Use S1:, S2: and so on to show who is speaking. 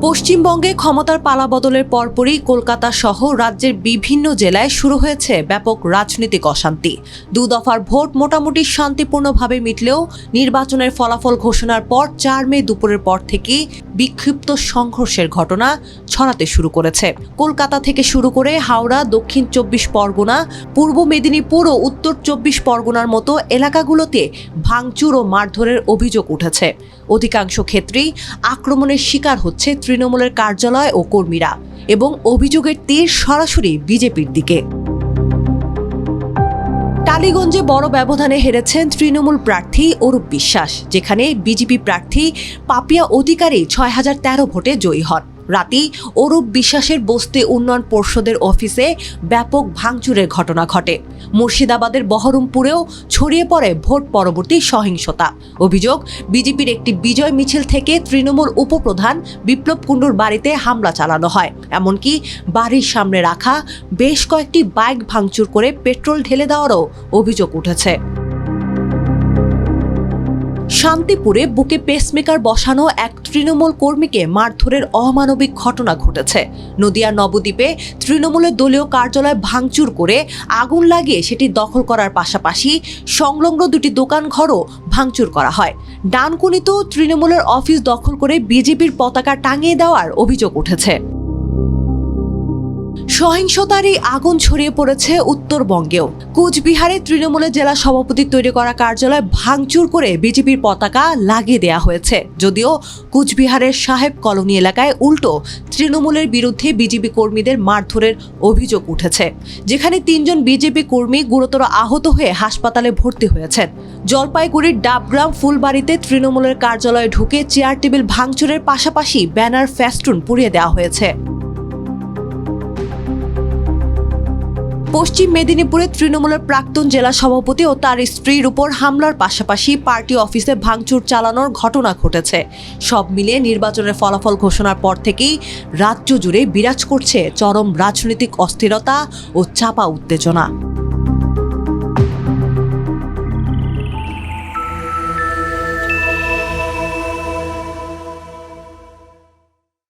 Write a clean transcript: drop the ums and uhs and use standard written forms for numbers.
S1: পশ্চিমবঙ্গে ক্ষমতার পালাবদলের পরপরই কলকাতা সহ রাজ্যের বিভিন্ন জেলায় শুরু হয়েছে ব্যাপক রাজনৈতিক অশান্তি। দফার ভোট মোটামুটি শান্তিপূর্ণভাবে মিটলেও নির্বাচনের ফলাফল ঘোষণার পর ৪ মে দুপুরের পর থেকেই বিক্ষিপ্ত সংঘর্ষের ঘটনা ছড়াতে শুরু করেছে। কলকাতা থেকে শুরু করে হাওড়া, দক্ষিণ ২৪ পরগনা, পূর্ব মেদিনীপুর ও উত্তর ২৪ পরগনার মতো এলাকাগুলোতে ভাঙচুর ও মারধরের অভিযোগ উঠেছে। অধিকাংশ ক্ষেত্রেই আক্রমণের শিকার হচ্ছে তৃণমূলের কার্যালয় ও কর্মীরা, এবং অভিযোগের তীর সরাসরি বিজেপির দিকে। টালিগঞ্জে বড় ব্যবধানে হেরেছেন তৃণমূল প্রার্থী অরূপ বিশ্বাস, যেখানে বিজেপি প্রার্থী পাপিয়া অধিকারী ৬,০১৩ ভোটে জয়ী হন। রাতেই অরূপ বিশ্বাসের বস্তি উন্নয়ন পর্ষদের অফিসে ব্যাপক ভাঙচুরের ঘটনা ঘটে। মুর্শিদাবাদের বহরমপুরেও ছড়িয়ে পড়ে ভোট পরবর্তী সহিংসতা। অভিযোগ, বিজেপির একটি বিজয় মিছিল থেকে তৃণমূল উপপ্রধান বিপ্লব কুণ্ডুর বাড়িতে হামলা চালানো হয়। এমনকি বাড়ির সামনে রাখা বেশ কয়েকটি বাইক ভাঙচুর করে পেট্রোল ঢেলে দেওয়ারও অভিযোগ উঠেছে। শান্তিপুরে বুকে পেসমেকার বসানো এক তৃণমূল কর্মীকে মারধরের অমানবিক ঘটনা ঘটেছে। নদিয়ার নবদ্বীপে তৃণমূলের দলীয় কার্যালয় ভাঙচুর করে আগুন লাগিয়ে সেটি দখল করার পাশাপাশি সংলগ্ন দুটি দোকানঘরও ভাঙচুর করা হয়। ডানকুনিতেও তৃণমূলের অফিস দখল করে বিজেপির পতাকা টাঙিয়ে দেওয়ার অভিযোগ উঠেছে। সহিংসতার এই আগুন ছড়িয়ে পড়েছে উত্তরবঙ্গেও। কোচবিহারে তৃণমূলের জেলা সভাপতির তৈরি করা কার্যালয় ভাঙচুর করে বিজেপির পতাকা লাগিয়ে দেওয়া হয়েছে। যদিও কোচবিহারের সাহেব কলোনি এলাকায় উল্টো তৃণমূলের বিরুদ্ধে বিজেপি কর্মীদের মারধরের অভিযোগ উঠেছে, যেখানে ৩ জন বিজেপি কর্মী গুরুতর আহত হয়ে হাসপাতালে ভর্তি হয়েছেন। জলপাইগুড়ির ডাবগ্রাম ফুলবাড়িতে তৃণমূলের কার্যালয়ে ঢুকে চেয়ার টেবিল ভাঙচুরের পাশাপাশি ব্যানার ফেস্টুন পুড়িয়ে দেওয়া হয়েছে। পশ্চিম মেদিনীপুরে তৃণমূলের প্রাক্তন জেলা সভাপতি ও তার স্ত্রীর উপর হামলার পাশাপাশি পার্টি অফিসে ভাঙচুর চালানোর ঘটনা ঘটেছে। সব মিলিয়ে নির্বাচনের ফলাফল ঘোষণার পর থেকেই রাজ্য জুড়ে বিরাজ করছে চরম রাজনৈতিক অস্থিরতা ও চাপা উত্তেজনা।